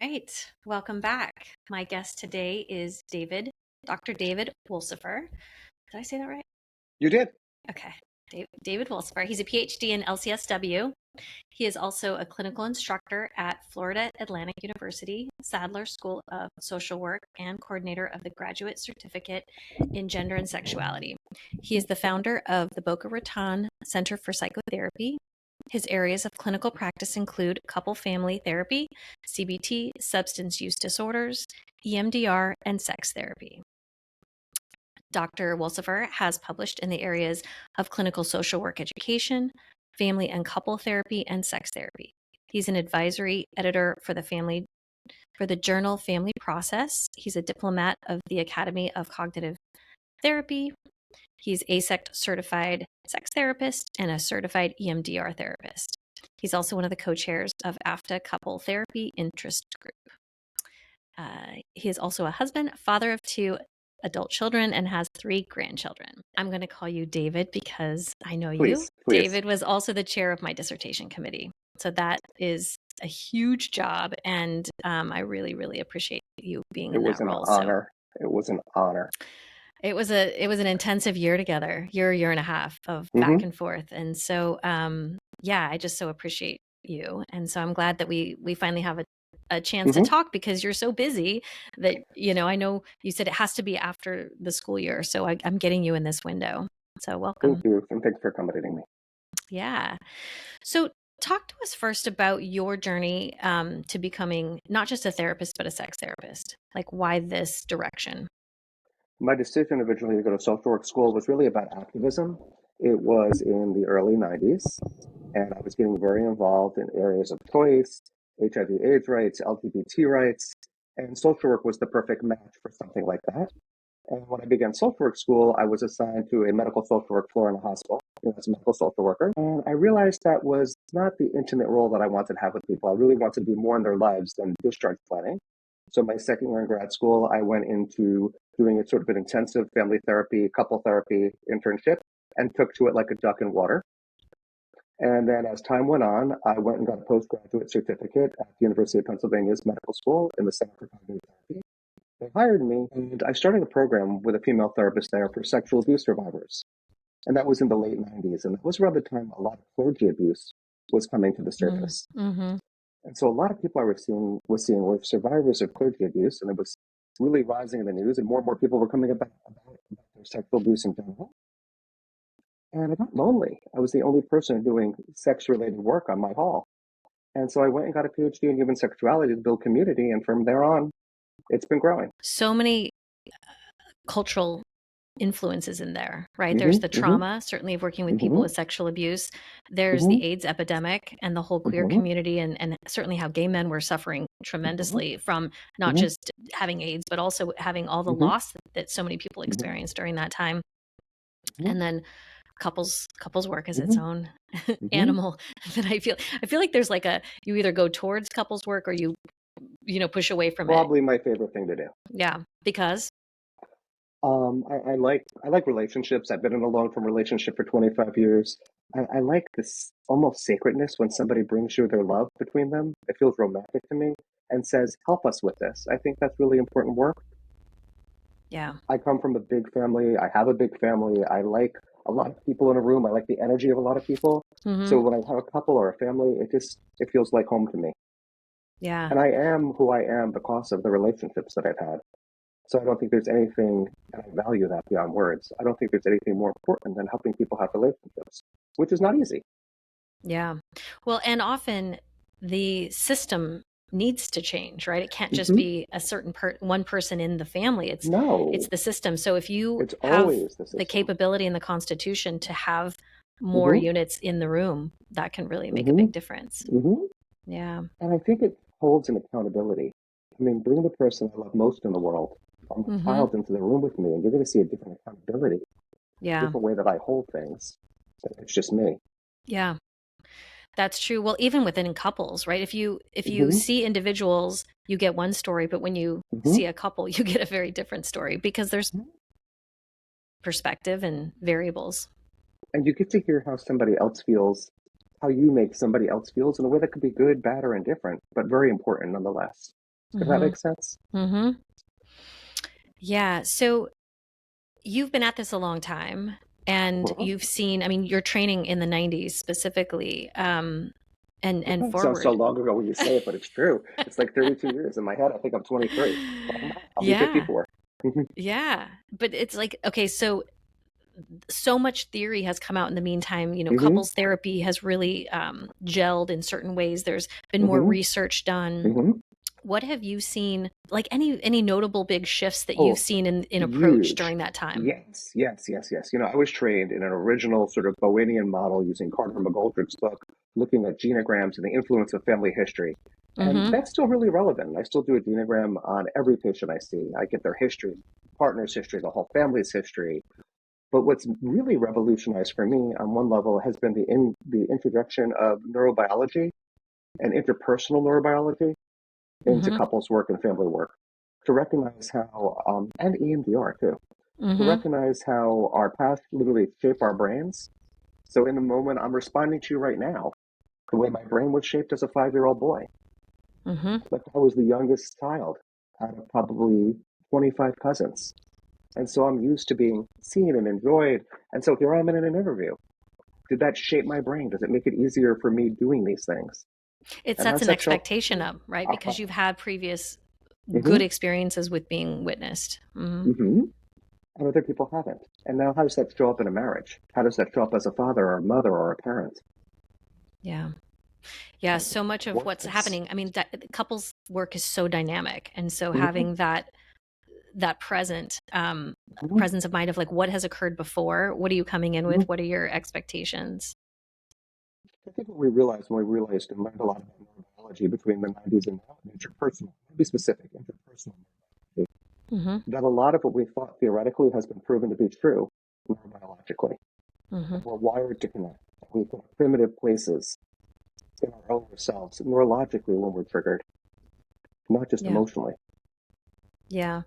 Right. Welcome back. My guest today is Dr. David Wohlsifer. Did I say that right? You did. Okay. David Wohlsifer. He's a PhD in LCSW. He is also a clinical instructor at Florida Atlantic University, Sadler School of Social Work, and coordinator of the Graduate Certificate in Gender and Sexuality. He is the founder of the Boca Raton Center for Psychotherapy. His areas of clinical practice include couple family therapy, CBT, substance use disorders, EMDR, and sex therapy. Dr. Wohlsifer has published in the areas of clinical social work education, family and couple therapy, and sex therapy. He's an advisory editor for the journal Family Process. He's a diplomat of the Academy of Cognitive Therapy. He's ASECT certified sex therapist and a certified EMDR therapist. He's also one of the co-chairs of AFTA Couple Therapy Interest Group. He is also a husband, father of 2 adult children, and has 3 grandchildren. I'm going to call you David because I know you. Please. David was also the chair of my dissertation committee. So that is a huge job, and I really, really appreciate you being in that role. It was an honor. It was an honor. It was an intensive year together, year and a half of back and forth. And so, I just so appreciate you. And so I'm glad that we finally have a chance to talk because you're so busy that, I know you said it has to be after the school year. So I'm getting you in this window. So welcome. Thank you. And thanks for accommodating me. Yeah. So talk to us first about your journey to becoming not just a therapist, but a sex therapist. Like, why this direction? My decision originally to go to social work school was really about activism. It was in the early 90s, and I was getting very involved in areas of choice, HIV/AIDS rights, LGBT rights, and social work was the perfect match for something like that. And when I began social work school, I was assigned to a medical social work floor in a hospital as a medical social worker. And I realized that was not the intimate role that I wanted to have with people. I really wanted to be more in their lives than discharge planning. So my second year in grad school, I went into doing a sort of an intensive family therapy, couple therapy internship and took to it like a duck in water. And then as time went on, I went and got a postgraduate certificate at the University of Pennsylvania's medical school in the Center for Cognitive Therapy. They hired me, and I started a program with a female therapist there for sexual abuse survivors. And that was in the late 90s. And that was around the time a lot of clergy abuse was coming to the surface. Mm-hmm. And so a lot of people I was seeing were survivors of clergy abuse, and it was really rising in the news, and more people were coming about their sexual abuse in general. And I got lonely. I was the only person doing sex-related work on my hall. And so I went and got a PhD in human sexuality to build community, and from there on, it's been growing. So many cultural influences in there, right? There's the trauma, certainly of working with people with sexual abuse. There's the AIDS epidemic and the whole queer community, and certainly how gay men were suffering tremendously from not just having AIDS, but also having all the loss that so many people experienced during that time. And then couples work as its own animal. That I feel like there's like you either go towards couples work or you push away from it. Probably my favorite thing to do. Yeah, because I like relationships. I've been in a long-term relationship for 25 years. I like this almost sacredness when somebody brings you their love between them. It feels romantic to me and says, help us with this. I think that's really important work. Yeah. I come from a big family. I have a big family. I like a lot of people in a room. I like the energy of a lot of people. So when I have a couple or a family, it feels like home to me. Yeah. And I am who I am because of the relationships that I've had. So I don't think there's anything, and I value that beyond words. I don't think there's anything more important than helping people have relationships, which is not easy. Yeah. Well, and often the system needs to change, right? It can't just be a certain one person in the family. It's the system. So if you have the capability in the Constitution to have more units in the room, that can really make a big difference. Yeah. And I think it holds an accountability. I mean, bring the person I love most in the world, or my child, into the room with me, and you're going to see a different accountability. Yeah. A different way that I hold things. It's just me. Yeah. That's true. Well, even within couples, right? If you see individuals, you get one story, but when you see a couple, you get a very different story because there's perspective and variables. And you get to hear how somebody else feels, how you make somebody else feels in a way that could be good, bad, or indifferent, but very important nonetheless. If that Mm-hmm. makes sense. Mm-hmm. Yeah. So you've been at this a long time and Uh-huh. you've seen, I mean, you're training in the 90s specifically, and It sounds so forward. long ago when you say it, but it's true. It's like 32 years in my head. I think I'm 23, but I'm not. I'll be Yeah. 54. Hmm. Yeah. But it's like, okay, so so much theory has come out in the meantime. You know, Hmm. couples therapy has really gelled in certain ways. There's been more Hmm. research done. Hmm. What have you seen, like any notable big shifts that you've Oh, seen in approach huge. during that time? Yes, yes, yes, yes. I was trained in an original sort of Bowenian model using Carter McGoldrick's book, looking at genograms and the influence of family history. And Mm-hmm. that's still really relevant. I still do a genogram on every patient I see. I get their history, partner's history, the whole family's history. But what's really revolutionized for me on one level has been the introduction of neurobiology and interpersonal neurobiology into Mm-hmm. couples work and family work to recognize how, and EMDR too, to Mm-hmm. recognize how our past literally shape our brains. So in the moment I'm responding to you right now, the way my brain was shaped as a 5-year-old boy, Mm-hmm. like I was the youngest child out of probably 25 cousins. And so I'm used to being seen and enjoyed. And so here I'm in an interview. Did that shape my brain? Does it make it easier for me doing these things? It And sets how's an that show? expectation up, right? Uh-huh. Because you've had previous good Mm-hmm. experiences with being witnessed. Mm-hmm. Mm-hmm. And other people haven't. And now how does that show up in a marriage? How does that show up as a father or a mother or a parent? Yeah. Yeah. Like, So much of what what's is? happening, I mean, couples work is so dynamic. And so Mm-hmm. having that Mm-hmm. presence of mind of like what has occurred before, what are you coming in Mm-hmm. with, what are your expectations? I think what we realized when we realized and learned a lot about neurobiology between the 90s and now, interpersonal, to be specific, interpersonal neurobiology, Mm-hmm. that a lot of what we thought theoretically has been proven to be true neurobiologically. Mm-hmm. That we're wired to connect. We have primitive places in our own selves, neurologically when we're triggered, not just Yeah. emotionally. Yeah.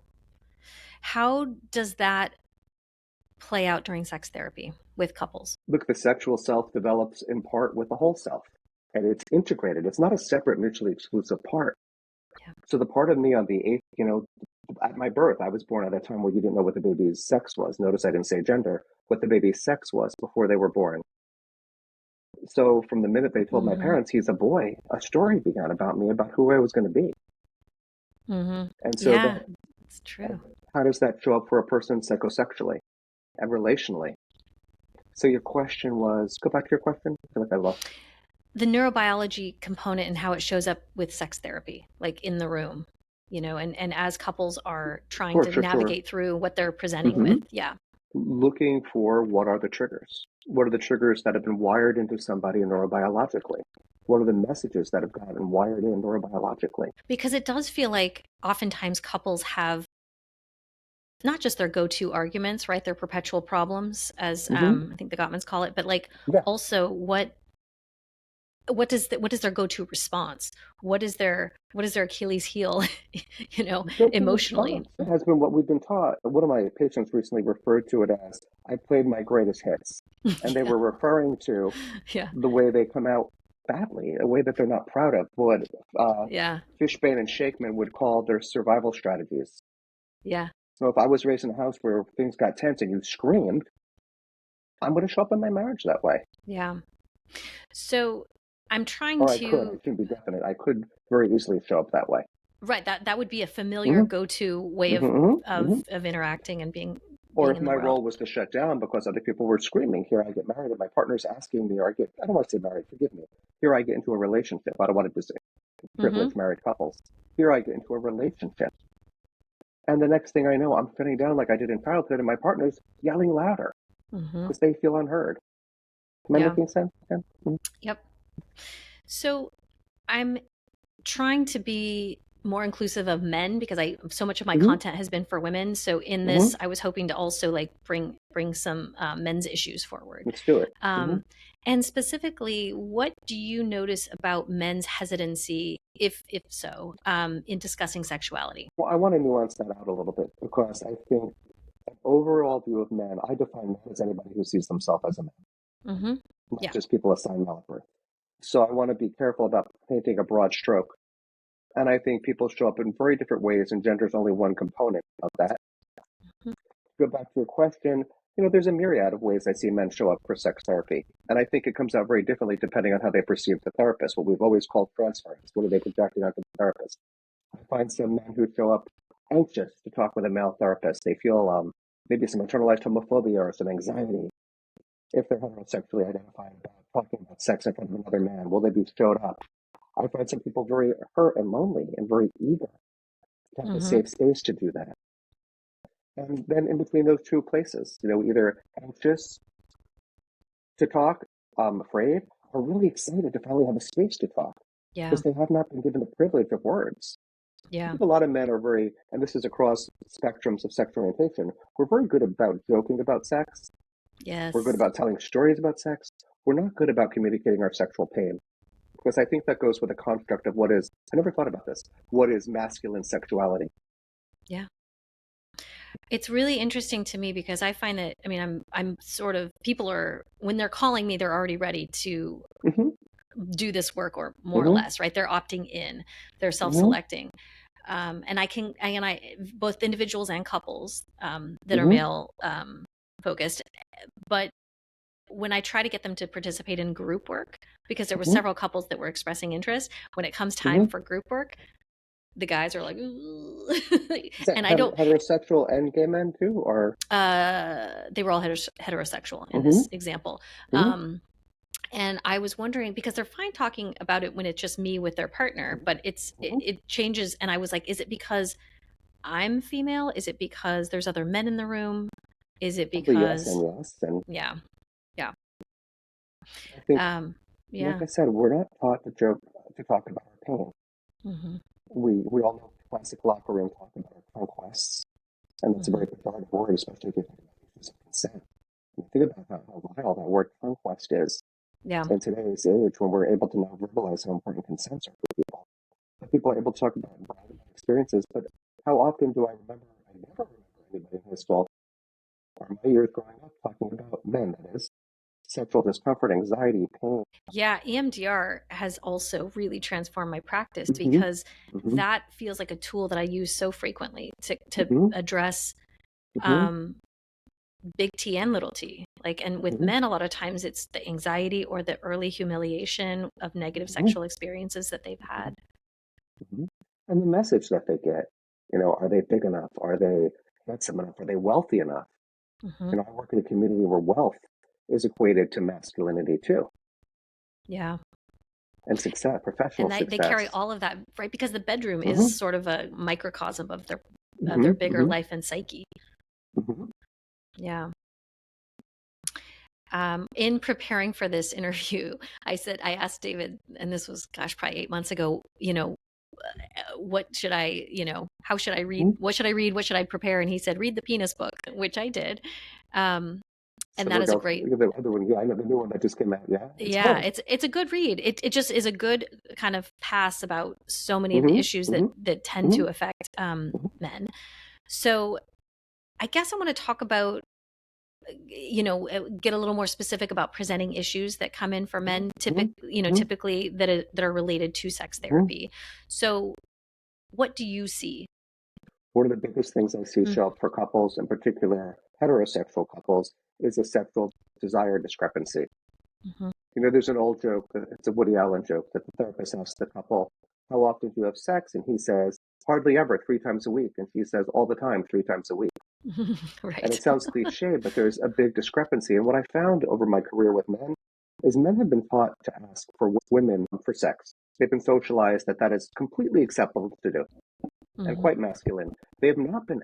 How does that play out during sex therapy with couples? Look, the sexual self develops in part with the whole self, and it's integrated. It's not a separate, mutually exclusive part. Yeah. So the part of me on the eighth, at my birth, I was born at a time where you didn't know what the baby's sex was. Notice I didn't say gender, what the baby's sex was before they were born. So from the minute they told my Mm-hmm. parents he's a boy, a story began about me, about who I was going to be. Mm-hmm. And so Yeah, that, it's true. how does that show up for a person psychosexually and relationally? So your question was, go back to your question. I feel like I lost. The neurobiology component and how it shows up with sex therapy, like in the room, and as couples are trying Sure, to sure, sure. navigate through what they're presenting Hmm. with. Yeah. Looking for what are the triggers? What are the triggers that have been wired into somebody neurobiologically? What are the messages that have gotten wired in neurobiologically? Because it does feel like oftentimes couples have not just their go-to arguments, right? Their perpetual problems, as Hmm. I think the Gottmans call it, but like Yeah. also what is their go-to response? What is their Achilles heel, Go-to emotionally? response has been what we've been taught. One of my patients recently referred to it as, I played my greatest hits. And they Yeah. were referring to Yeah. the way they come out badly, a way that they're not proud of, what uh, Yeah. Fishbane and Shakeman would call their survival strategies. Yeah. So if I was raised in a house where things got tense and you screamed, I'm going to show up in my marriage that way. Yeah. So I'm trying Or I could. I to shouldn't be definite. I could very easily show up that way. right, that would be a familiar Hmm. go-to way of Hmm. of Hmm. of interacting and being Or being if in the my world. role was to shut down because other people were screaming, here I get married and my partner's asking me, or I don't want to say married, forgive me. Here I get into a relationship. I don't want to say Mm-hmm. privileged married couples. Here I get into a relationship. And the next thing I know, I'm shutting down like I did in childhood, and my partner's yelling louder Mm-hmm. because they feel unheard. Am I Yeah. making sense? Yeah. Mm-hmm. Yep. So I'm trying to be more inclusive of men because I so much of my Mm-hmm. content has been for women. So in Mm-hmm. this, I was hoping to also like bring some men's issues forward. Let's do it. Mm-hmm. Um, and specifically, what do you notice about men's hesitancy, if so, in discussing sexuality? Well, I want to nuance that out a little bit because I think an overall view of men, I define men as anybody who sees themselves as a man, Mm-hmm. not Yeah. just people assigned male at birth. So I want to be careful about painting a broad stroke. And I think people show up in very different ways, and gender is only one component of that. Mhm. To go back to your question, there's a myriad of ways I see men show up for sex therapy. And I think it comes out very differently depending on how they perceive the therapist, what we've always called transference. What are they projecting onto the therapist? I find some men who show up anxious to talk with a male therapist. They feel maybe some internalized homophobia or some anxiety. If they're heterosexually identified about talking about sex in front of another man, will they be showed up? I find some people very hurt and lonely and very eager to have a Mhm. safe space to do that. And then in between those two places, either anxious to talk, afraid, or really excited to finally have a space to talk Yeah. because they have not been given the privilege of words. I Yeah. think a lot of men are very, and this is across spectrums of sexual orientation, we're very good about joking about sex. We're good Yes. about telling stories about sex. We're not good about communicating our sexual pain. Because I think that goes with the construct of I never thought about this, what is masculine sexuality? Yeah. It's really interesting to me because I find that, I mean, I'm sort of, people are, when they're calling me, they're already ready to Mm-hmm, do this work, or more or mm-hmm, less, right? They're opting in, they're mm-hmm, self-selecting. And both individuals and couples that are mm-hmm, male focused. But when I try to get them to participate in group work, because there were mm-hmm, several couples that were expressing interest, when it comes time mm-hmm. for group work, the guys are like, Is that and I don't, heterosexual and gay men too, or? they were all heterosexual in Mm-hmm, this example. mm-hmm, And I was wondering, because they're fine talking about it when it's just me with their partner, but mm-hmm. it changes. And I was like, is it because I'm female? Is it because there's other men in the room? Is it Probably yes because, and yes. And yeah, yeah, I think, um, like yeah, I said, we're not taught to talk about our pain. hmm We all know classic locker room talk about our conquests, and that's a hmm very pejorative word, especially if you think about issues of consent. Think about how vile that word conquest is yeah, in today's age when we're able to now verbalize how important consents are for people. But people are able to talk about brag about experiences, but how often do I remember, I never remember anybody in high school or my years growing up talking about men, that is, sexual discomfort, anxiety, pain. yeah. EMDR has also really transformed my practice Mm-hmm, because mm-hmm, that feels like a tool that I use so frequently to mm-hmm, address mm-hmm, um, big T and little t. Like, and with mm-hmm, men, a lot of times it's the anxiety or the early humiliation of negative mm-hmm, sexual experiences that they've had. mm-hmm. And the message that they get, are they big enough? Are they handsome enough? Are they wealthy enough? Hmm. I work in a community where wealth is equated to masculinity too, Yeah. and success, professional And they carry success. all of that, right? Because the bedroom is Mm-hmm, sort of a microcosm of mm-hmm, their bigger mm-hmm, life and psyche. mm-hmm. Yeah. In preparing for this interview, I asked David, and this was, gosh, probably 8 months ago, what should I, how should I read? Mm-hmm. What should I read? What should I prepare? And he said, read the penis book, which I did. Um, So and we're that is a going. great, The other one, yeah, I know the new one that just came out. Yeah, it's yeah, good. it's a good read. It just is a good kind of pass about so many of the Mm-hmm, issues mm-hmm, that tend mm-hmm, to affect men. So I guess I want to talk about, get a little more specific about presenting issues that come in for men, mm-hmm, mm-hmm, typically that are related to sex mm-hmm. therapy. So what do you see? One of the biggest things I see Mm, show up for couples, in particular heterosexual couples, is a sexual desire discrepancy. mhm. There's an old joke, it's a Woody Allen joke, that the therapist asks the couple, how often do you have sex? And he says, hardly ever, 3 times a week. And she says, all the time, 3 times a week. And Right. it sounds cliche, but there's a big discrepancy. And what I found over my career with men is men have been taught to ask for women for sex. They've been socialized that that is completely acceptable to do and Hmm. quite masculine. They have not been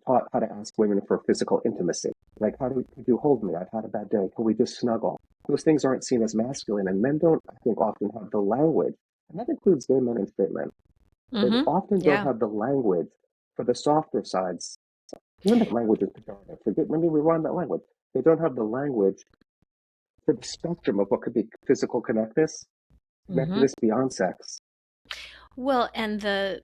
taught how to ask women for physical intimacy. Like, could you hold me? I've had a bad day. Can we just snuggle? Those things aren't seen as masculine, and men don't, I think, often have the language, and that includes gay men and straight men. They Hmm. often don't Yeah. have the language for the softer sides. Even that language is pejorative. Let me rewind that language. They don't have the language for the spectrum of what could be physical Hmm. connectedness beyond sex. Well, and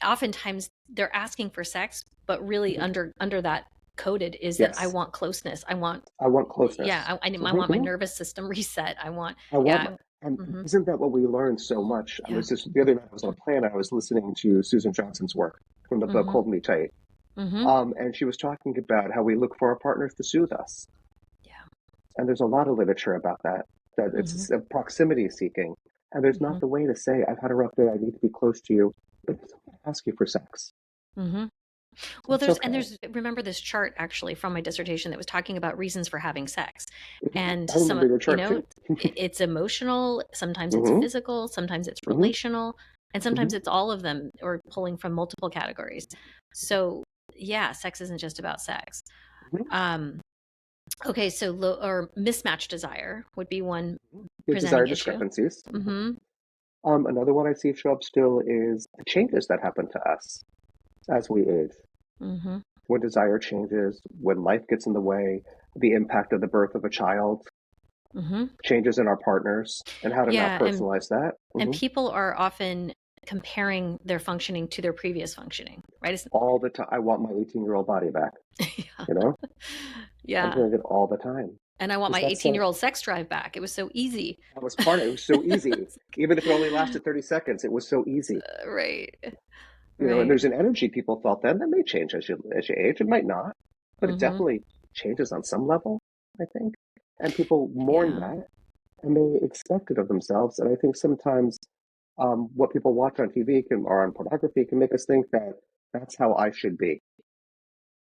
oftentimes they're asking for sex, but really Mhm. under that coded is that I Yes, want closeness. I want, I want yeah, closeness. I want my Mm-hmm. nervous system reset. I want, I want my, yeah. And Mm-hmm. isn't that what we learned so much? I Yeah. was just, the other night I was on a plane, I was listening to Susan Johnson's work from the book Mm-hmm. Hold Me Tight. Mm-hmm. And she was talking about how we look for our partners to soothe us. Yeah. And there's a lot of literature about that, that Mm-hmm. it's a proximity seeking. And there's Mm-hmm. not the way to say, I've had a rough day, I need to be close to you, but it's okay to ask you for sex. Mm-hmm. Well, It's okay. there's remember this chart actually from my dissertation that was talking about reasons for having sex, and I some remember your you chart know too. it's emotional, sometimes it's Hmm. physical, sometimes it's Hmm. relational, and sometimes Hmm. it's all of them or pulling from multiple categories. So yeah, sex isn't just about sex. Um, okay, so or mismatched desire would be one The desire presenting issue. discrepancies. Mm-hmm. Another one I see show up still is the changes that happen to us as we age. Mm-hmm. When desire changes, when life gets in the way, the impact of the birth of a child, Mm-hmm. changes in our partners, and how to now Yeah, personalize that. and people are often comparing their functioning to their previous functioning, right? All the time. I want my 18-year-old body back. Yeah. You know, I'm Yeah. hearing it all the time. And I want Is my that 18-year-old sex drive back. It was so easy. that was part of it. It was so easy. Even if it only lasted 30 seconds, it was so easy. Right. And Right. there's an energy people felt then that may change as you age. It might not, but it Mm-hmm. definitely changes on some level, I think. And people mourn Yeah. that and they expect it of themselves. And I think sometimes what people watch on TV or on pornography can make us think that that's how I should be.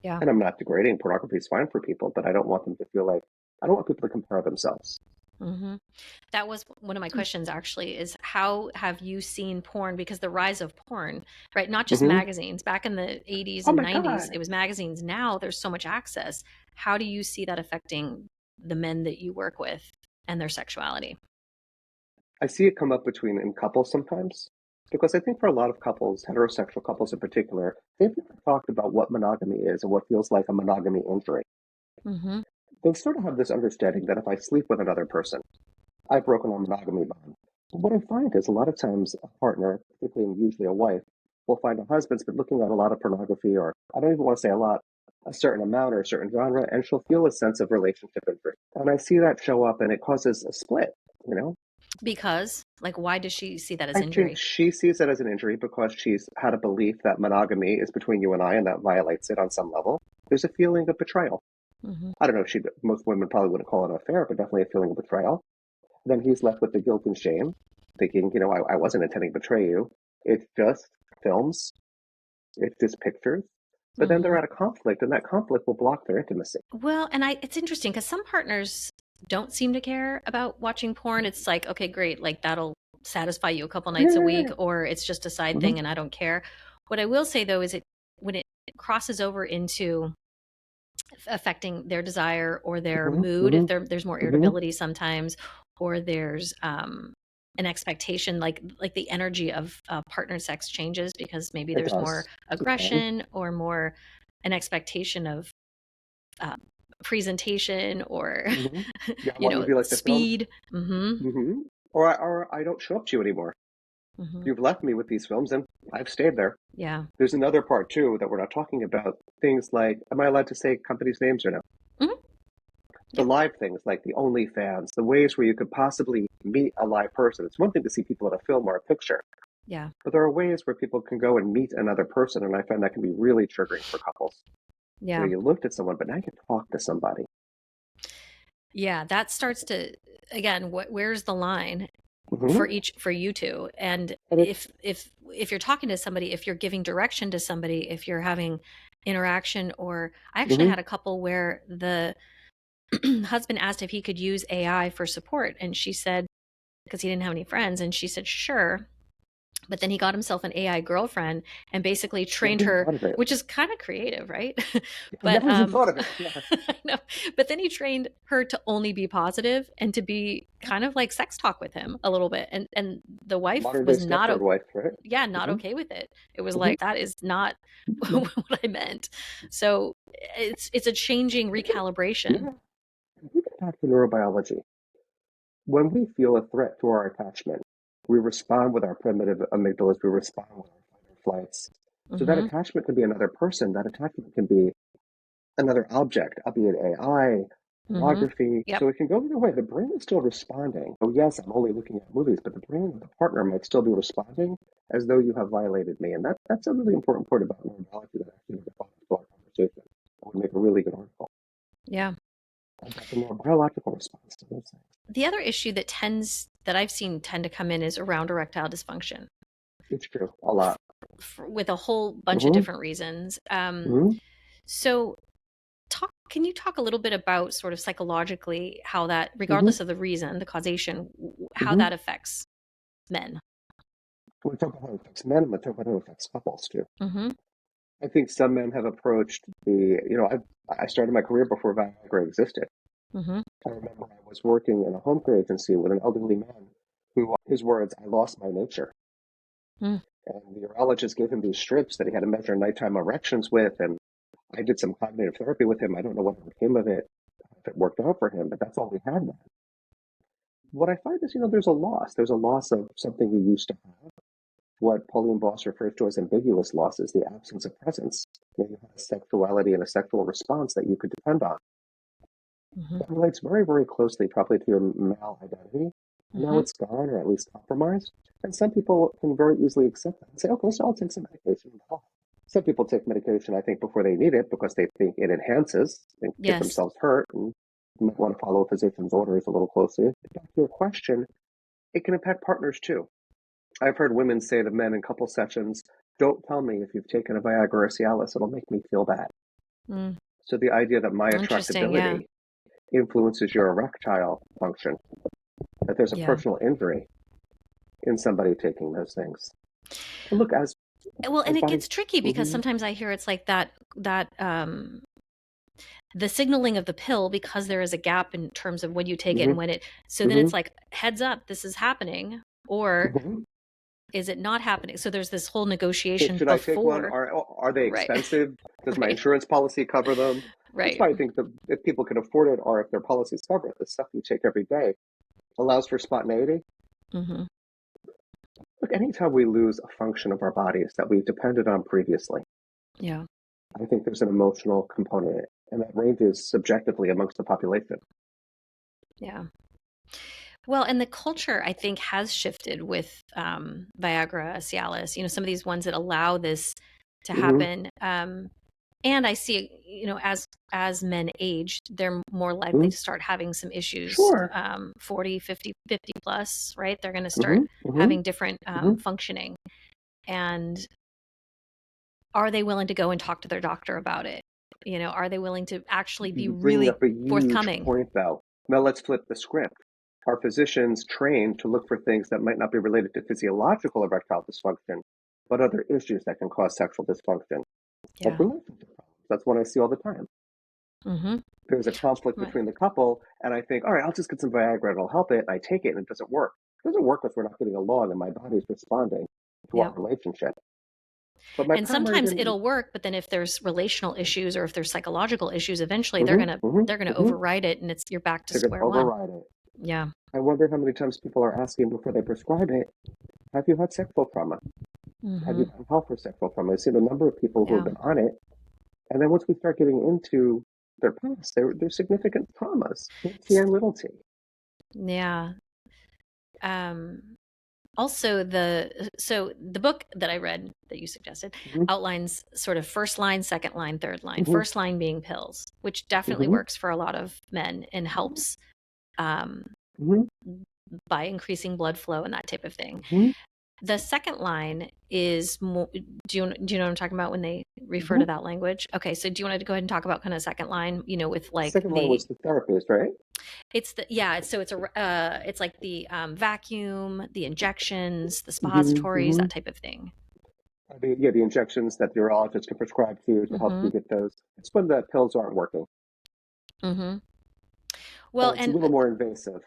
Yeah. And I'm not degrading. Pornography is fine for people, but I don't want them to feel like, I don't want people to compare themselves. Mm-hmm. That was one of my questions actually is how have you seen porn? Because the rise of porn, right? Not just Hmm. magazines. Back in the 80s Oh and my 90s, God. it was magazines. Now there's so much access. How do you see that affecting the men that you work with and their sexuality? I see it come up in couples sometimes. Because I think for a lot of couples, heterosexual couples in particular, they've never talked about what monogamy is and what feels like a monogamy injury. Mm-hmm. They sort of have this understanding that if I sleep with another person, I've broken our monogamy bond. But what I find is a lot of times a partner, particularly and usually a wife, will find a husband's been looking at a lot of pornography, or I don't even want to say a lot, a certain amount or a certain genre, and she'll feel a sense of relationship injury. And I see that show up and it causes a split, you know? Because, like, why does she see that as I think injury? she sees it as an injury because she's had a belief that monogamy is between you and I and that violates it on some level. There's a feeling of betrayal. Mm-hmm. I don't know if most women probably wouldn't call it an affair, but definitely a feeling of betrayal. Then he's left with the guilt and shame, thinking, I wasn't intending to betray you. It's just films, it's just pictures. But then they're Mm-hmm. at a conflict, and that conflict will block their intimacy. Well, and it's interesting because some partners don't seem to care about watching porn. It's like, okay, great, like that'll satisfy you a couple nights a week, Yeah. or it's just a side Mm-hmm. thing and I don't care. What I will say though is it when it crosses over into affecting their desire or their Mm-hmm. mood, if Mm-hmm. there's more Mm-hmm. irritability sometimes, or there's an expectation like the energy of partner sex changes because maybe It there's more does. It can. aggression or more an expectation of um, presentation or Mm-hmm. Yeah, I want you to be like the film. speed. Mm-hmm. Mm-hmm. Or I don't show up to you anymore. Mm-hmm. You've left me with these films, and I've stayed there. Yeah. There's another part too that we're not talking about. Things like, am I allowed to say companies' names or no? Mm-hmm. The Yeah. live things like the OnlyFans, the ways where you could possibly meet a live person. It's one thing to see people in a film or a picture, Yeah. but there are ways where people can go and meet another person, and I find that can be really triggering for couples. Yeah. You looked at someone, but now you can talk to somebody. Yeah. That starts to again. Where's the line Hmm. for you two? And And it, if you're talking to somebody, if you're giving direction to somebody, if you're having interaction, or I actually hmm had a couple where the husband asked if he could use AI for support, and she said because he didn't have any friends, and she said sure. But then he got himself an AI girlfriend and basically never trained even her, thought of it. which is kind of creative, right? I but never even thought of it. Yeah. I know. But then he trained her to only be positive and to be kind of like sex talk with him a little bit. And the wife Modern day was not Stepford wife, right? yeah, not Hmm. okay with it. It was Hmm. like that is not Yeah. what I meant. So it's a changing recalibration. Yeah. We get back to neurobiology. When we feel a threat to our attachment, we respond with our primitive amygdalas, we respond with our fight or flights. So that Hmm. attachment can be another person, that attachment can be another object, be it AI, Mm-hmm. pornography. Yep. So it can go either way. The brain is still responding. Oh, yes, I'm only looking at movies, but the brain of the partner might still be responding as though you have violated me. And that's a really important part about normality that I actually never thought of our conversation. That would make a really good article Yeah. about the more biological response to those things. The other issue that I've seen tend to come in is around erectile dysfunction It's true, a lot. with a whole bunch of Mm-hmm, different reasons. mm-hmm, So can you talk a little bit about sort of psychologically how that, mm-hmm, regardless of the reason, the causation, how mm-hmm. that affects men? We talk about how it affects men, but talk about how it affects couples too. Mm-hmm. I think some men have approached I started my career before Viagra existed. Mm-hmm. I remember I was working in a home care agency with an elderly man who, his words, I lost my nature. Mm. And the urologist gave him these strips that he had to measure nighttime erections with. And I did some cognitive therapy with him. I don't know what came of it, if it worked out for him, but that's all we had then. What I find is, there's a loss. There's a loss of something you used to have. What Pauline Boss refers to as ambiguous loss is the absence of presence. You had a sexuality and a sexual response that you could depend on. Mm-hmm. That relates very, very closely probably to your male identity. And now Mm-hmm. it's gone or at least compromised. And some people can very easily accept that and say, okay, so I'll take some medication. Some people take medication, I think, before they need it because they think it enhances and get Yes. themselves hurt and might want to follow a physician's orders a little closely. Back to your question, it can impact partners too. I've heard women say to men in couple sessions, don't tell me if you've taken a Viagra or Cialis, it'll make me feel bad. Mm. So the idea that my Interesting. Yeah. attractability influences your erectile function, that there's a Yeah. personal injury in somebody taking those things. And look, Well, and as it body, gets tricky because mm-hmm, sometimes I hear it's like that the signaling of the pill, because there is a gap in terms of when you take it mm-hmm, and when it, so then mm-hmm, it's like, heads up, this is happening, or mm-hmm. is it not happening? So there's this whole negotiation Should I take one? before. Are they Right. expensive? Does my Right. insurance policy cover them? That's Right. why I think that if people can afford it or if their policies cover it, the stuff you take every day allows for spontaneity. Mm-hmm. Look, anytime we lose a function of our bodies that we've depended on previously, Yeah. I think there's an emotional component, and that ranges subjectively amongst the population. Yeah. Well, and the culture, I think, has shifted with Viagra, Cialis, some of these ones that allow this to Mm-hmm. happen. And I see, as men age, they're more likely Mm-hmm. to start having some issues, Sure. 40, 50, 50 plus, right? They're going to start Mm-hmm. Mm-hmm. having different Mm-hmm. functioning. And are they willing to go and talk to their doctor about it? Are they willing to actually be You bring really up a huge forthcoming? point, though. Now let's flip the script. Are physicians trained to look for things that might not be related to physiological erectile dysfunction, but other issues that can cause sexual dysfunction, like Yeah. relationship problems? That's what I see all the time. Mm-hmm. There's a conflict Right. between the couple, and I think, all right, I'll just get some Viagra and it'll help it, and I take it, and it doesn't work. It doesn't work because we're not getting along, and my body's responding to our Yeah. relationship. But my And primary sometimes didn't. it'll work, but then if there's relational issues or if there's psychological issues, eventually they're Mm-hmm, gonna mm-hmm, they're gonna mm-hmm. override it, and you're back to They're going to square one. override it. Yeah. I wonder how many times people are asking before they prescribe it, have you had sexual trauma? Have Mm-hmm. you gotten help for sexual trauma? I've seen a number of people who have Yeah. been on it, and then once we start getting into their past, there's significant traumas, big T and little t. Yeah. Um, Also, the book that I read that you suggested Mm-hmm, outlines sort of first line, second line, third line. mm-hmm, First line being pills, which definitely mm-hmm, works for a lot of men and helps um, mm-hmm, by increasing blood flow and that type of thing. mm-hmm, The second line is more. Do you know what I'm talking about when they refer mm-hmm. to that language? Okay, so do you want to go ahead and talk about kind of second line? With like Second line was the therapist, right? it's the yeah. So it's like the vacuum, the injections, the Mm-hmm, suppositories, mm-hmm. that type of thing. The injections that the urologist can prescribe to help Mm-hmm. you get those. It's when the pills aren't working, Mm-hmm. and Well, it's a little more invasive.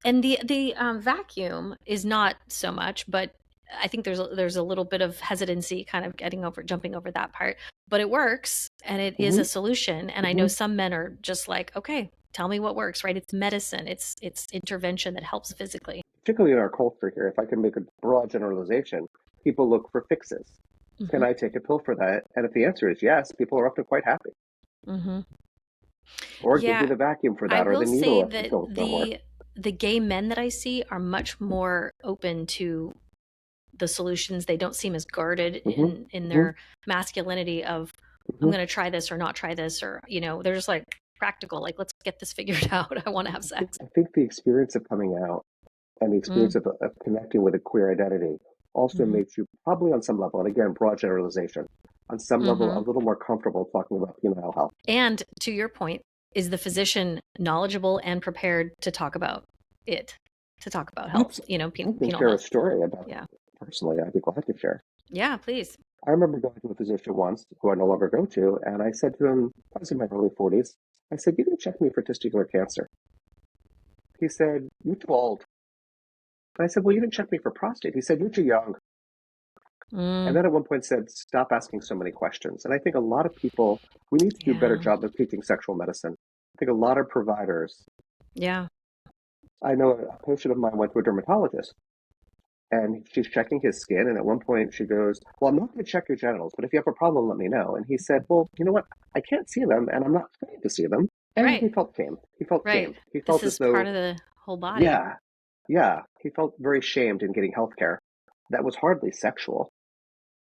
and the vacuum is not so much, but I think there's a little bit of hesitancy, kind of jumping over that part. But it works, and it is Mm-hmm, a solution. And I mm-hmm. know some men are just like, okay, tell me what works, right? It's medicine. It's intervention that helps physically. Particularly in our culture here, if I can make a broad generalization, people look for fixes. Can Mm-hmm. I take a pill for that? And if the answer is yes, people are often quite happy. Mm-hmm. or give me Yeah, the vacuum for I that, or the will say needle if that the pills don't work. the gay men that I see are much more open to the solutions. They don't seem as guarded Hmm. in Hmm. their masculinity of I'm Hmm. going to try this or not try this, or they're just like practical, like let's get this figured out. I want to have sex. I think the experience of coming out and the Mm, experience of connecting with a queer identity also hmm makes you probably on some level, and again, broad generalization, on some level a hmm little more comfortable talking about penile health. And to your point, is the physician knowledgeable and prepared to talk about it, to talk about health, Perhaps I can penal share a health? story about Yeah. that personally. I'd be glad to share. Yeah, please. I remember going to a physician once, who I no longer go to, and I said to him, I was in my early 40s, I said, "You didn't check me for testicular cancer." He said, "You're too old." And I said, "Well, you didn't check me for prostate." He said, "You're too young." And Mm, then at one point said, "Stop asking so many questions." And I think a lot of people, we need to do a better yeah. job of teaching sexual medicine. I think a lot of providers, Yeah. I know a patient of mine went to a dermatologist and she's checking his skin. And at one point she goes, "Well, I'm not going to check your genitals, but if you have a problem, let me know." And he said, "Well, you know what? I can't see them and I'm not trained to see them." And Right. he felt shamed. He felt Right. shamed. He This felt as is part though, of the whole body. yeah, yeah, he felt very shamed in getting health care. That was hardly sexual.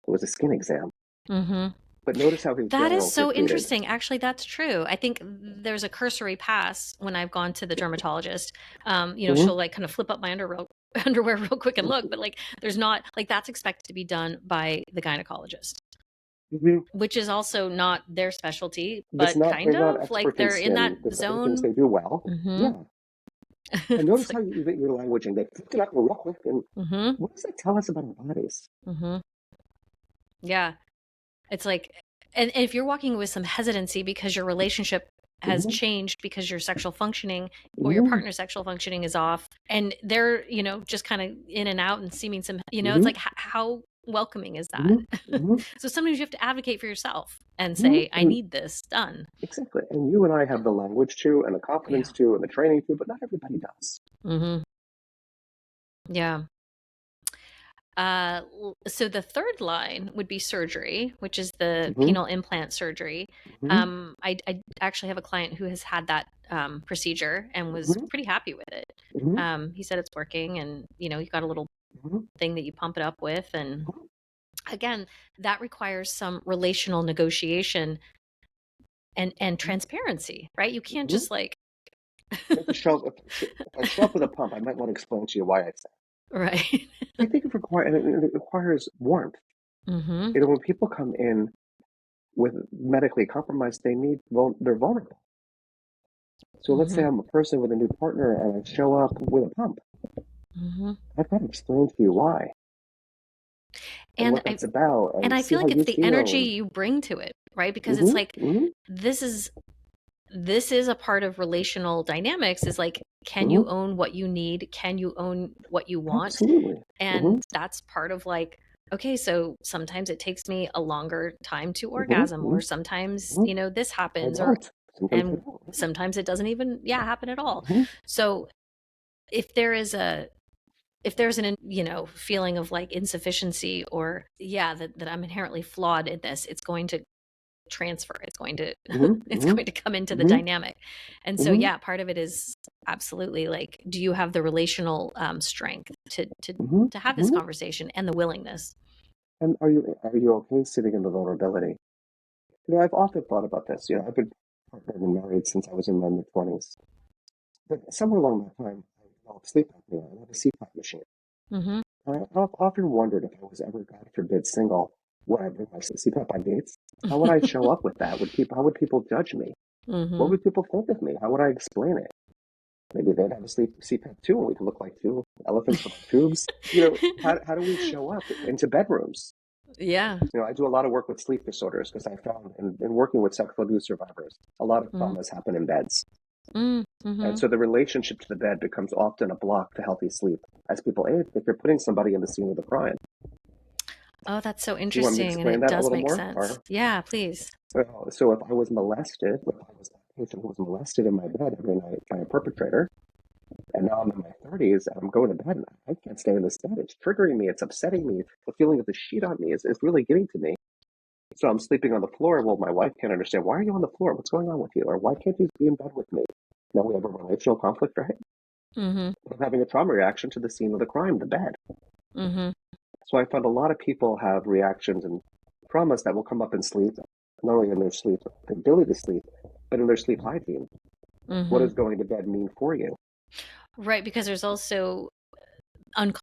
It was a skin exam. hmm But notice how his That is genitals were so treated. interesting. Actually, that's true. I think there's a cursory pass when I've gone to the dermatologist. Hmm. She'll like kind of flip up my underwear real quick and look, but like there's not like that's expected to be done by the gynecologist, Hmm. which is also not their specialty, That's but not, kind they're not of like experts in they're in that skin. There's other things zone. they do well. hmm Yeah. And It's notice like, how you even your languaging, they flipped it up real quick. And hmm what does that tell us about our bodies? hmm yeah. It's like, and if you're walking with some hesitancy because your relationship has Hmm. changed because your sexual functioning or your Hmm. partner's sexual functioning is off, and they're, just kind of in and out and seeming some, it's Hmm. like, how welcoming is that? Hmm. Hmm. So sometimes you have to advocate for yourself and Hmm. say, I And need this done. exactly. And you and I have the language too, and the Yeah. confidence too, and the training too, but not everybody does. hmm Yeah. So the third line would be surgery, which is the Hmm. penile implant surgery. Hmm. I actually have a client who has had that procedure and was Hmm. pretty happy with it. Hmm. He said it's working, and you got a little thing that you pump it up with, and again, that requires some relational negotiation and transparency, right? You can't Hmm. just like, If I show up with a pump, I might want to explain to you why I say. right. I think it requires warmth. hmm When people come in with medically compromised, they're vulnerable. So let's say hmm I'm a person with a new partner and I show up with a pump. hmm I've got to explain to you why and and what I that's about and and I see feel how like it's you the energy feel. you bring to it, right? Because it's Hmm. like Hmm. this is this is a part of relational dynamics, is like, can Hmm. you own what you need? Can you own what you want? Absolutely. Hmm. And that's part of like, okay, so sometimes it takes me a longer time to Hmm. orgasm, Hmm. or sometimes, Hmm. this I happens, or don't. Sometimes I and don't. sometimes it doesn't even, happen at all. Hmm. So if there is a if there's an feeling of like insufficiency, or that I'm inherently flawed in this, it's going to transfer, it's going to Hmm. it's Hmm. going to come into the Hmm. dynamic. And so Hmm. yeah, part of it is absolutely like, do you have the relational strength Hmm. to have this Hmm. conversation and the willingness? And are you okay sitting in the vulnerability? I've often thought about this. I've been partnered and married since I was in my mid-20s. But somewhere along that time, I developed sleep apnea and I have a CPAP machine. Mm-hmm. And I've often wondered if I was ever, God forbid, single, would I bring my CPAP on dates? How would I show up with that? How would people judge me? What mm-hmm. would people think of me? How would I explain it? Maybe they'd have a sleep CPAP too, and we could look like two elephants with tubes. How do we show up into bedrooms? Yeah. I do a lot of work with sleep disorders because I found in working with sexual abuse survivors, a lot of Mm-hmm. traumas happen in beds. And Mm-hmm. so the relationship to the bed becomes often a block to healthy sleep. As people age, if you're putting somebody in the scene of the crime. Oh, that's so Do you want me to interesting, and explain it that a does little make more? sense. Or Yeah, please. so if I was molested, if I was that patient who was molested in my bed every night by a perpetrator, and now I'm in my 30s and I'm going to bed and I can't stay in this bed. It's triggering me. It's upsetting me. The feeling of the sheet on me is really getting to me. So I'm sleeping on the floor. Well, my wife can't understand. Why are you on the floor? What's going on with you? Or why can't you be in bed with me? Now we have a relational conflict, right? Mm-hmm. I'm having a trauma reaction to the scene of the crime, the bed. Mm-hmm. So I found a lot of people have reactions and traumas that will come up in sleep, not only in their sleep, the ability to sleep, but in their sleep hygiene. What Mm-hmm. does going to bed mean for you? Right, because there's also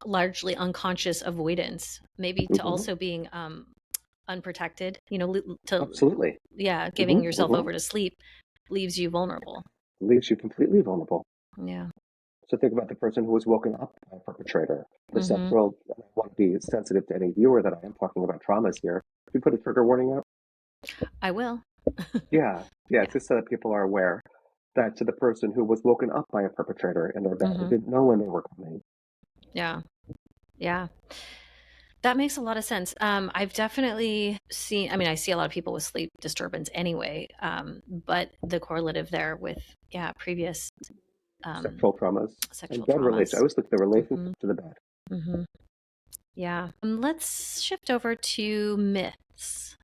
largely unconscious avoidance, maybe to Hmm. also being unprotected, to Absolutely. giving Hmm. yourself Hmm. over to sleep leaves you vulnerable. Leaves you completely vulnerable. Yeah. So think about the person who was woken up by a perpetrator for Mm-hmm. sexual. I want to be sensitive to any viewer that I am talking about traumas here. If you put a trigger warning out, I will. yeah, Yeah. just so that people are aware that to the person who was woken up by a perpetrator in their bed and Mm-hmm. didn't know when they were coming. Yeah. Yeah. That makes a lot of sense. I've definitely seen, I mean, I see a lot of people with sleep disturbance anyway, but the correlative there with, previous um, Sexual traumas and sexual bed relation. I traumas. always look at the Hmm. relationship to the bed. Hmm. Yeah. Let's shift over to myths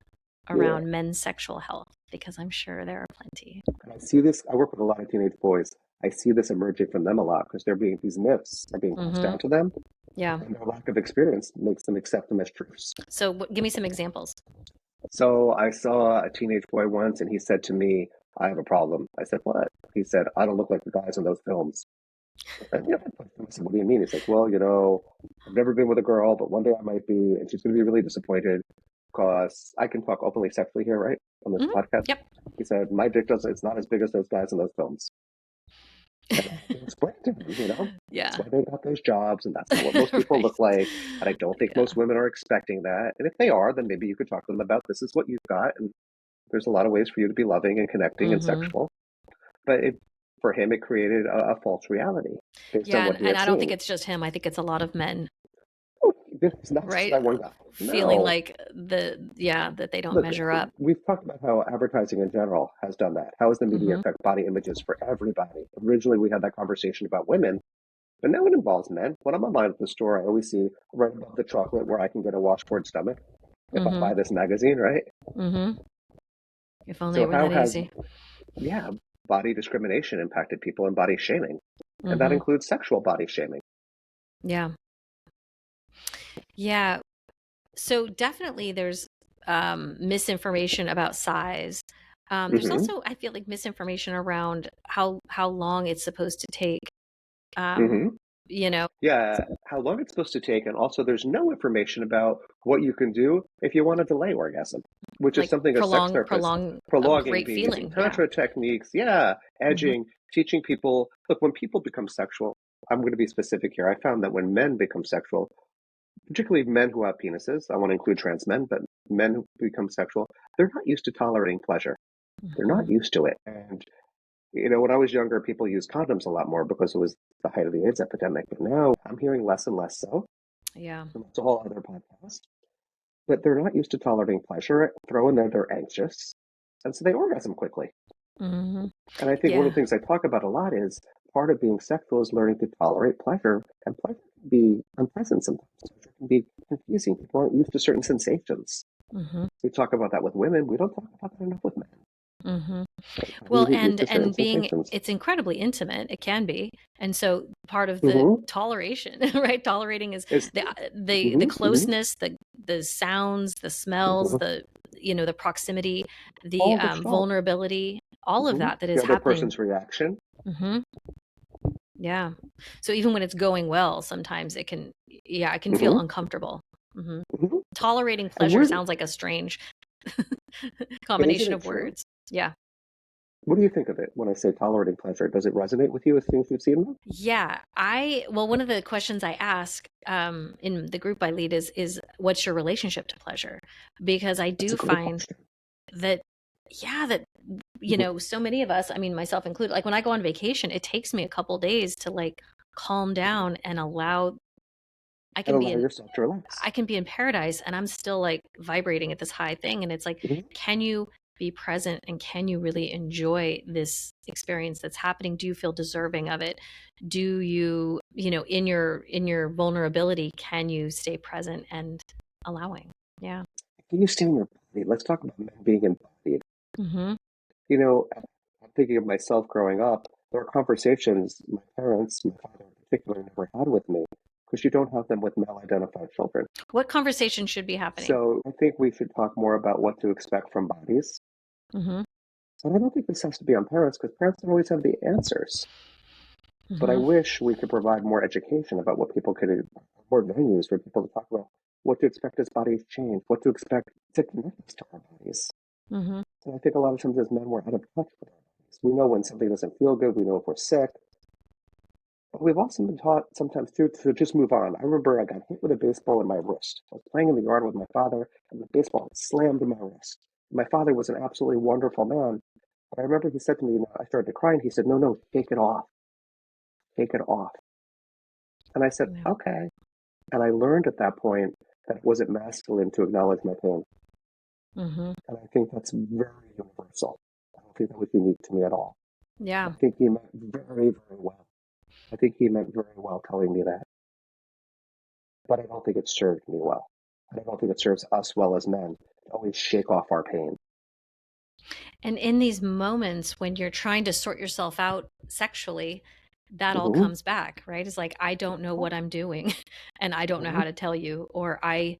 Yeah. around men's sexual health, because I'm sure there are plenty. And I see this, I work with a lot of teenage boys. I see this emerging from them a lot because these myths are being passed Hmm. down to them, Yeah. and their lack of experience makes them accept them as truths. So give me some examples. So I saw a teenage boy once and he said to me, I have a problem. I said, what? He said, I don't look like the guys in those films. And I said, what do you mean? He's like, well, I've never been with a girl, but one day I might be, and she's going to be really disappointed because I can talk openly sexually here, right? On this Hmm. podcast. Yep. He said, my dick doesn't, it's not as big as those guys in those films. And I had to explain to him, that's Yeah. why they got those jobs, and that's not what most people Right. look like. And I don't think Yeah. most women are expecting that. And if they are, then maybe you could talk to them about this is what you've got, and there's a lot of ways for you to be loving and connecting and Hmm. sexual. But for him, it created a false reality based on Yeah, what he and had I don't think seen. it's just him. I think it's a lot of men, Oh, it's not just right? that one guy. Feeling No. like that they don't Look, measure up. we've talked about how advertising in general has done that. How has the media Hmm. affect body images for everybody? Originally, we had that conversation about women, but now it involves men. When I'm online at the store, I always see right above the chocolate where I can get a washboard stomach if I Hmm. buy this magazine, right? Hmm. If only So it were how that has, easy. yeah, body discrimination impacted people and body shaming? And that Hmm. includes sexual body shaming. Yeah. Yeah. So definitely there's misinformation about size. There's Hmm. also, I feel like, misinformation around how long it's supposed to take. Um, Hmm. you know, Yeah, how long it's supposed to take, and also there's no information about what you can do if you want to delay orgasm, which is like something a sex therapist, prolong a prolonging, great being using feeling. Yeah. tantra techniques, yeah, Hmm. edging, teaching people. Look, when people become sexual, I'm going to be specific here. I found that when men become sexual, particularly men who have penises, I want to include trans men, but men who become sexual, they're not used to tolerating pleasure. They're Hmm. not used to it. And when I was younger, people used condoms a lot more because it was the height of the AIDS epidemic. But now I'm hearing less and less so. Yeah. And that's a whole other podcast. But they're not used to tolerating pleasure. Throw in there, they're anxious. And so they orgasm quickly. Hmm. And I think one of Yeah. the things I talk about a lot is part of being sexual is learning to tolerate pleasure. And pleasure can be unpleasant sometimes. Pleasure can be confusing. People aren't used to certain sensations. Hmm. We talk about that with women. We don't talk about that enough with men. Hmm. We Well, get used to certain and being sensations. it's incredibly intimate. It can be, and so part of the Mm-hmm. toleration, right? Tolerating is It's, the mm-hmm, mm-hmm, closeness, the sounds, the smells, mm-hmm. the proximity, the All the stuff. vulnerability, all of Mm-hmm. that The is other happening. person's reaction. Hmm. Yeah. So even when it's going well, sometimes it can feel Mm-hmm. uncomfortable. Hmm. Mm-hmm. Tolerating And pleasure sounds like a strange isn't combination it of true? words. Yeah. What do you think of it when I say tolerating pleasure? Does it resonate with you as things you've seen them? Yeah, well, one of the questions I ask in the group I lead is what's your relationship to pleasure? Because I That's a do great find question. that, yeah, that Mm-hmm. so many of us, I mean, myself included, like when I go on vacation, it takes me a couple days to like calm down and allow. I And can be allow in yourself to relax. I can be in paradise and I'm still like vibrating at this high thing. And it's like, Mm-hmm. can you be present and can you really enjoy this experience that's happening? Do you feel deserving of it? Do you, in your vulnerability, can you stay present and allowing? Yeah. Can you stay in your Let's talk about men being embodied. Mm-hmm. You know, I'm thinking of myself growing up. There are conversations my parents, my father in particular, never had with me because you don't have them with male-identified children. What conversation should be happening? So I think we should talk more about what to expect from bodies. Mm-hmm. And I don't think this has to be on parents because parents don't always have the answers. But I Mm-hmm. wish we could provide more education about what people could, more venues for people to talk about what to expect as bodies change, what to expect to connect us to our bodies. Mm-hmm. And I think a lot of times as men, we're out of touch with our bodies. We know when something doesn't feel good, we know if we're sick. But we've also been taught sometimes too to just move on. I remember I got hit with a baseball in my wrist. I was playing in the yard with my father, and the baseball slammed in my wrist. My father was an absolutely wonderful man. But I remember he said to me, I started to cry, and he said, no, no, take it off. Take it off. And I said, Yeah. okay. And I learned at that point that it wasn't masculine to acknowledge my pain. Mm-hmm. And I think that's very universal. I don't think that was unique to me at all. Yeah. I think he meant very, very well. I think he meant very well telling me that. But I don't think it served me well. And I don't think it serves us well as men to always shake off our pain. And in these moments when you're trying to sort yourself out sexually, that all Mm-hmm. comes back, right? It's like, I don't know what I'm doing and I don't know Mm-hmm. how to tell you, or I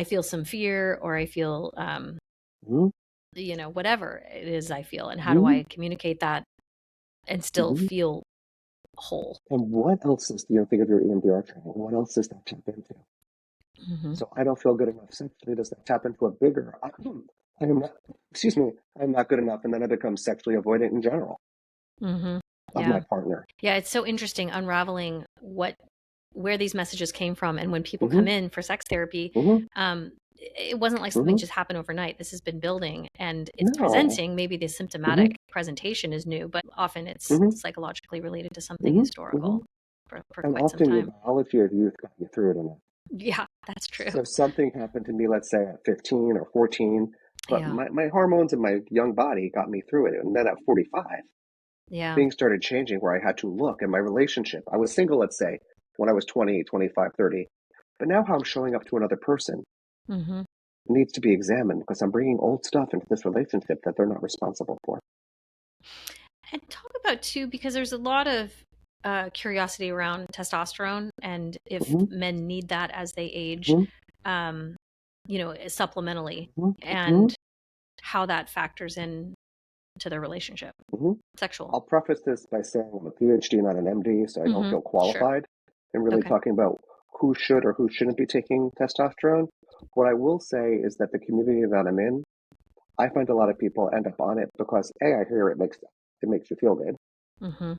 feel some fear, or I feel, Mm-hmm. whatever it is I feel. And how do Mm-hmm. I communicate that and still Mm-hmm. feel whole? And what else is, think of your EMDR training, what else does that tap into? Mm-hmm. So I don't feel good enough sexually. Does that tap into a bigger, I am not, excuse me, I'm not good enough. And then I become sexually avoidant in general Mm-hmm. of my Yeah. partner. Yeah. It's so interesting unraveling where these messages came from. And when people Mm-hmm. come in for sex therapy, Mm-hmm. it wasn't like something Mm-hmm. just happened overnight. This has been building and it's No. presenting. Maybe the Mm-hmm. symptomatic presentation is new, but often it's Mm-hmm. psychologically related to something Mm-hmm. Mm-hmm. historical for And quite some often your time. biology of youth got you through it enough. Yeah, that's true. So something happened to me, let's say at 15 or 14, but Yeah. my hormones in my young body got me through it. And then at 45, Yeah. things started changing where I had to look in my relationship. I was single, let's say, when I was 20, 25, 30. But now how I'm showing up to another person Mm-hmm. needs to be examined because I'm bringing old stuff into this relationship that they're not responsible for. And talk about too, because there's a lot of curiosity around testosterone and if Mm-hmm. men need that as they age, Mm-hmm. um, supplementally, Mm-hmm. and how that factors in to their relationship, Mm-hmm. sexual. I'll preface this by saying I'm a PhD, not an MD, so I don't Mm-hmm. feel Sure. qualified in really Okay. talking about who should or who shouldn't be taking testosterone. What I will say is that the community that I'm in, I find a lot of people end up on it because A, I hear it makes you feel good, Mm-hmm.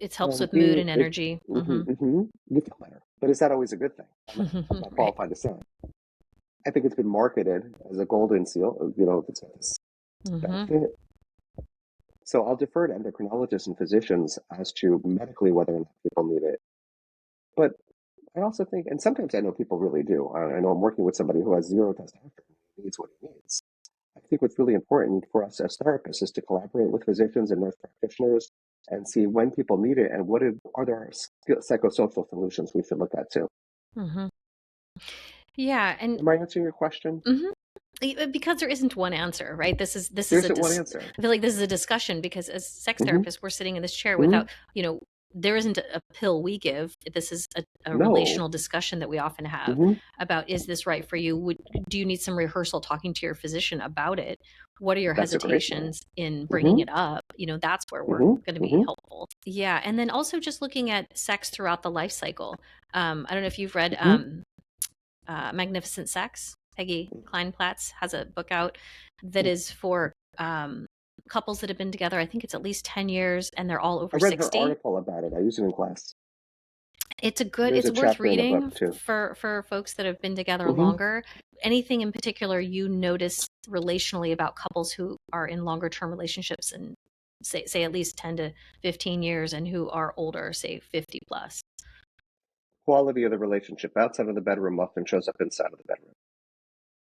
It helps and with mood B, and energy. Mm-hmm. you feel better. But is that always a good thing? I'm not Right. qualified to say. I think it's been marketed as a golden seal, it's got this Mm-hmm. benefit. So I'll defer to endocrinologists and physicians as to medically whether or not people need it. But I also think, and sometimes I know people really do. I know I'm working with somebody who has zero testosterone, he needs what he needs. I think what's really important for us as therapists is to collaborate with physicians and nurse practitioners and see when people need it and are there psychosocial solutions we should look at too. Mm-hmm. Yeah, and Am I answering your question? mhm. Because there isn't one answer, right? This is There a isn't one answer. I feel like this is a discussion because as sex Mm-hmm. therapists, we're sitting in this chair Mm-hmm. without, there isn't a pill we give. This is a No. relational discussion that we often have Mm-hmm. about, is this right for you? Do you need some rehearsal talking to your physician about it? What are your That's a great point. hesitations in bringing Mm-hmm. it up? That's where we're going to Mm-hmm. be Mm-hmm. helpful. Yeah. And then also just looking at sex throughout the life cycle. I don't know if you've read Mm-hmm. Magnificent Sex. Peggy Kleinplatz has a book out that is for couples that have been together. I think it's at least 10 years and they're all I over read her 60. article about it. I use it in class. There's It's a worth chapter in the reading book too. for folks that have been together Mm-hmm. longer. Anything in particular you notice relationally about couples who are in longer term relationships and say at least 10 to 15 years and who are older, say 50 plus? Quality of the relationship outside of the bedroom often shows up inside of the bedroom.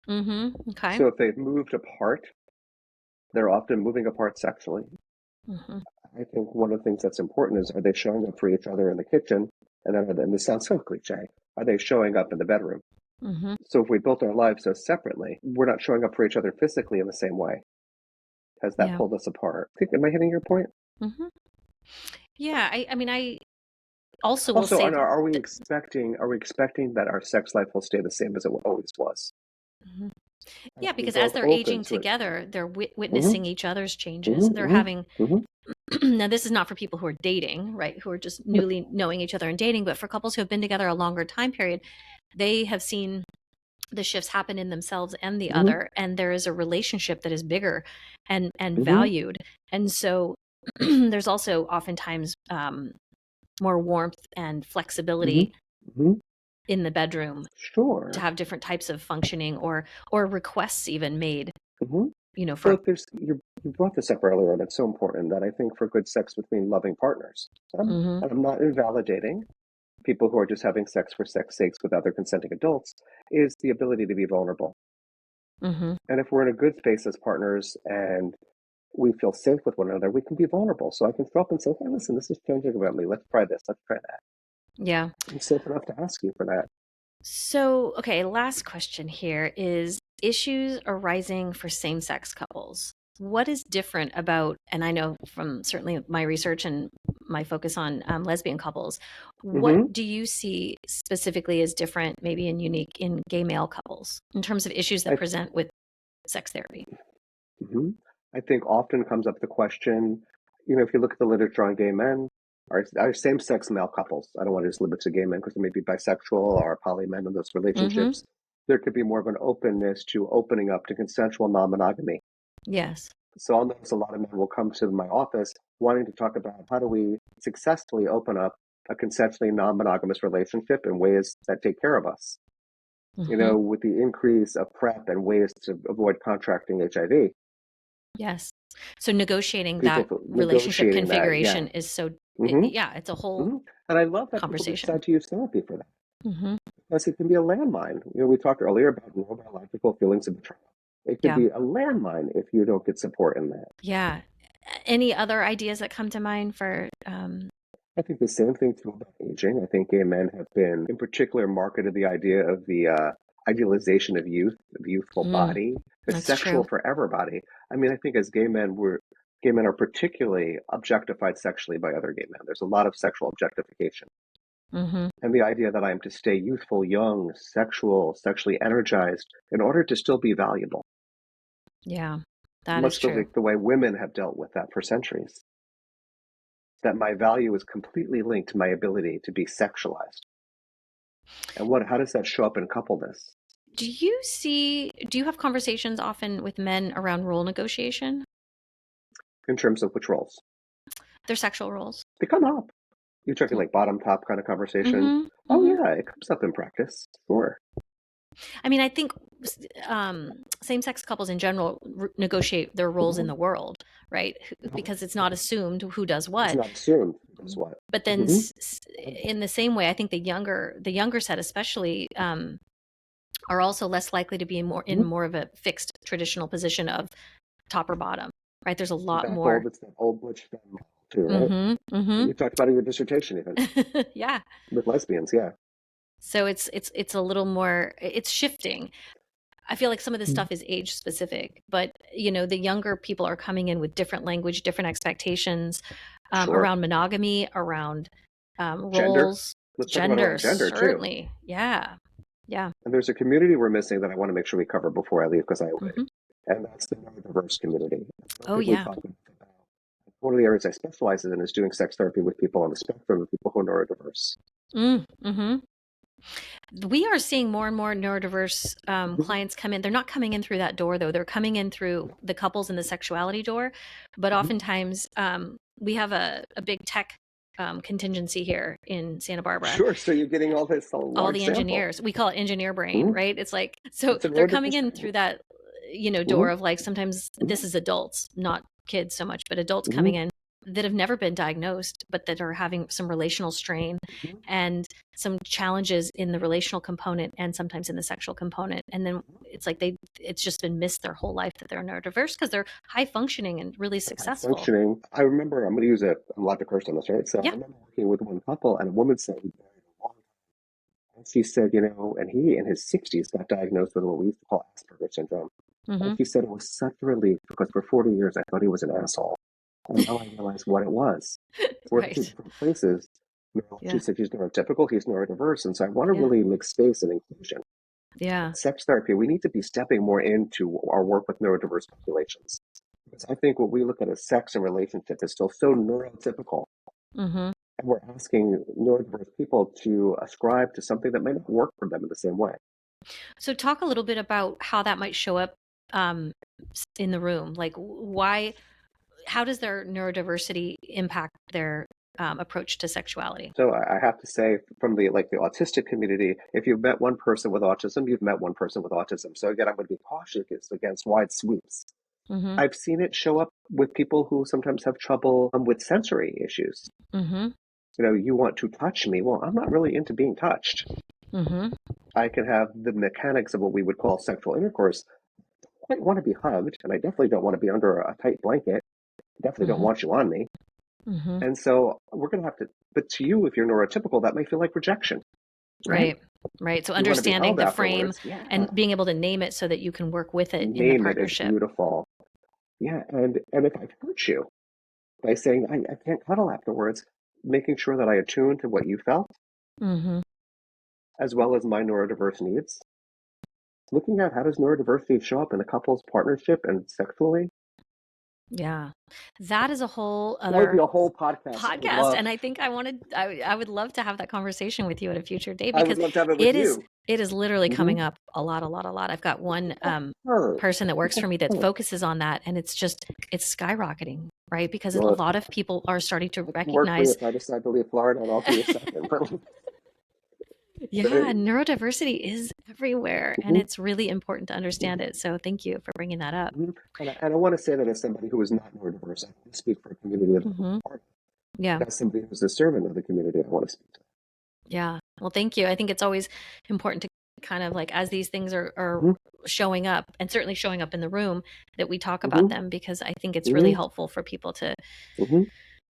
Mm-hmm. Okay. So if they've moved apart, they're often moving apart sexually. Mm-hmm. I think one of the things that's important is, are they showing up for each other in the kitchen? And this sounds so cliche. Are they showing up in the bedroom? Mm-hmm. So if we built our lives so separately, we're not showing up for each other physically in the same way. Has that Yeah. pulled us apart? Am I hitting your point? Mm-hmm. Yeah. I mean, I also will Also, say and are we expecting that our sex life will stay the same as it always was? Mhm. As Yeah, we because as build they're open aging to it. together, they're Hmm. witnessing each other's changes. Hmm. They're Hmm. having, Hmm. now this is not for people who are dating, right? Who are just newly knowing each other and dating, but for couples who have been together a longer time period, they have seen the shifts happen in themselves and the Hmm. other, and there is a relationship that is bigger and Hmm. valued. And so there's also oftentimes more warmth and Hmm. flexibility Hmm. in the bedroom to Sure. have different types of functioning or requests even made, Hmm. for Well, you brought this up earlier, and it's so important that I think for good sex between loving partners, hmm and I'm not invalidating people who are just having sex for sex sakes with other consenting adults, is the ability to be vulnerable. hmm And if we're in a good space as partners and we feel safe with one another, we can be vulnerable. So I can show up and say, hey, listen, this is changing about me. Let's try this. Let's try that. yeah. I'm safe enough to ask you for that. So, okay, last question here is issues arising for same-sex couples. What is different about, and I know from certainly my research and my focus on lesbian couples, what Hmm. do you see specifically as different, maybe and unique in gay male couples in terms of issues that I, present with sex therapy? mhm. I think often comes up the question, if you look at the literature on gay men, are same-sex male couples, I don't want to just limit to gay men because they may be bisexual or poly men in those Mm-hmm. relationships, there could be more of an openness to opening up to consensual non-monogamy. Yes. So I'll notice a lot of men will come to my office wanting to talk about how do we successfully open up a consensually non-monogamous relationship in ways that take care of us. Mm-hmm. With the increase of PrEP and ways to avoid contracting HIV, Yes. So negotiating people that relationship negotiating that, yeah. configuration is so, Hmm. yeah, it's a whole Hmm. And I love that people conversation. decide to use therapy for that Mm-hmm. because it can be a landmine. We talked earlier about neurobiological feelings of betrayal. It could Yeah. be a landmine if you don't get support in that. Yeah. Any other ideas that come to mind for I think the same thing too about aging. I think gay men have been, in particular, marketed the idea of the idealization of youth, of the youthful mm, body, the that's sexual true. forever body. I mean, I think as gay men are particularly objectified sexually by other gay men. There's a lot of sexual objectification. Hmm And the idea that I'm to stay youthful, young, sexual, sexually energized in order to still be valuable, Yeah, that is much true. the way women have dealt with that for centuries. That my value is completely linked to my ability to be sexualized. And how does that show up in coupleness Do you have conversations often with men around role negotiation, in terms of which roles? their sexual roles? They come up. You're talking like bottom top kind of conversation. Mm-hmm. Oh Mm-hmm. yeah, it comes up in practice. Sure. I mean, I think same-sex couples in general negotiate their roles in Hmm. the world, right? Because it's not assumed who does It's what. not assumed who does what. But then, Hmm. in the same way, I think the younger set, especially, are also less likely to be more of a fixed traditional position of top or bottom, right? There's a lot more. It's that old butch femme model too, right? Mm-hmm. Mm-hmm. You talked about it in your dissertation even Yeah. with lesbians, yeah. So it's a little more. It's shifting. I feel like some of this Mhm. stuff is age specific, but the younger people are coming in with different language, different expectations Sure. around monogamy, around Gender. roles, Let's talk about gender, around gender too. certainly. Yeah. Yeah. And there's a community we're missing that I want to make sure we cover before I leave because I would. hmm And that's the neurodiverse community. I don't Oh, think we yeah. talk enough about. One of the areas I specialize in is doing sex therapy with people on the spectrum of people who are neurodiverse. Mm-hmm. We are seeing more and more neurodiverse Mhm. clients come in. They're not coming in through that door, though. They're coming in through the couples and the sexuality door. But Mhm. oftentimes, we have a big tech contingency here in Santa Barbara. Sure. So you're getting all this a All large the sample. engineers, we call it engineer brain, Mhm. right? It's like, so It's a they're coming neurodiverse in brain. through that, door Mhm. of like, sometimes this Mhm. is adults, not kids so much, but adults coming Mhm. in that have never been diagnosed, but that are having some relational strain Mhm. and some challenges in the relational component and sometimes in the sexual component. And then it's like it's just been missed their whole life that they're neurodiverse because they're high functioning and really High successful. functioning. I remember, I'm going to use I'm allowed to curse on this, right? So I Yeah. remember working with one couple and a woman said, we married a long And she said, and he in his 60s got diagnosed with what we used to call Asperger's syndrome. Mm-hmm. And she said it was such a relief because for 40 years I thought he was an asshole. And now I realized what it was. We're in two Right. different places. She Yeah. said she's neurotypical, he's neurodiverse. And so I want to Yeah. really make space and inclusion. Yeah. Sex therapy, we need to be stepping more into our work with neurodiverse populations. Because I think what we look at as sex and relationship is still so neurotypical. Mm-hmm. And we're asking neurodiverse people to ascribe to something that may not work for them in the same way. So talk a little bit about how that might show up in the room. Like how does their neurodiversity impact their approach to sexuality? So I have to say, from the autistic community, if you've met one person with autism, you've met one person with autism. So again, I'm going to be cautious against wide sweeps. Mm-hmm. I've seen it show up with people who sometimes have trouble with sensory issues. Mm-hmm. You want to touch me. Well, I'm not really into being touched. Mm-hmm. I can have the mechanics of what we would call sexual intercourse. I quite want to be hugged, and I definitely don't want to be under a tight blanket. Definitely don't want you on me. Mm-hmm. And so we're going to have to, but to you, if you're neurotypical, that may feel like rejection. Right. So understanding the frame and being able to name it so that you can work with it in the partnership. Name it is beautiful. Yeah. And if I've hurt you by saying, I can't cuddle afterwards, making sure that I attune to what you felt, as well as my neurodiverse needs. Looking at how does neurodiversity show up in a couple's partnership and sexually. Yeah, that is a whole other that would be a whole podcast. And I think I would love to have that conversation with you at a future date, I because would love to have it with you. It is literally coming up a lot. I've got one person that works for me that focuses on that, and it's skyrocketing, right? Because a lot of people are starting to recognize. If I decide to leave Florida, and I'll be a second. Yeah, neurodiversity is everywhere, and it's really important to understand it. So thank you for bringing that up. And I want to say that as somebody who is not neurodiverse, I want to speak for a community of Yeah. As somebody who's a servant of the community, I want to speak to. Yeah. Well, thank you. I think it's always important to kind of as these things are showing up, and certainly showing up in the room, that we talk about them, because I think it's really helpful for people to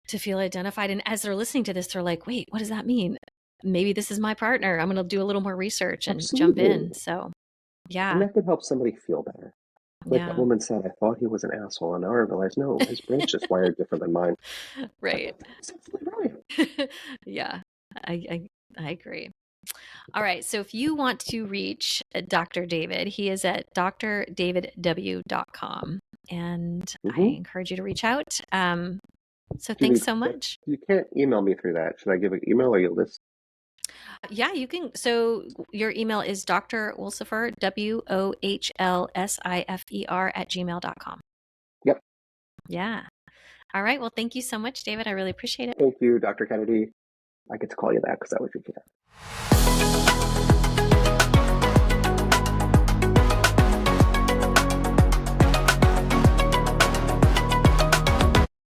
feel identified. And as they're listening to this, they're like, wait, what does that mean? Maybe this is my partner. I'm going to do a little more research and jump in. So, yeah. And that could help somebody feel better. Like that woman said, I thought he was an asshole, and now I realize, no, his brain's just wired different than mine. Right. Yeah, I agree. All right. So if you want to reach Dr. David, he is at drdavidw.com. And I encourage you to reach out. So thanks so much. You can't email me through that. Should I give an email, or you'll list? Yeah, you can. So your email is Dr. Wohlsifer, WOHLSIFER @gmail.com. Yep. Yeah. All right. Well, thank you so much, David. I really appreciate it. Thank you, Dr. Kennedy. I get to call you that because that would be good.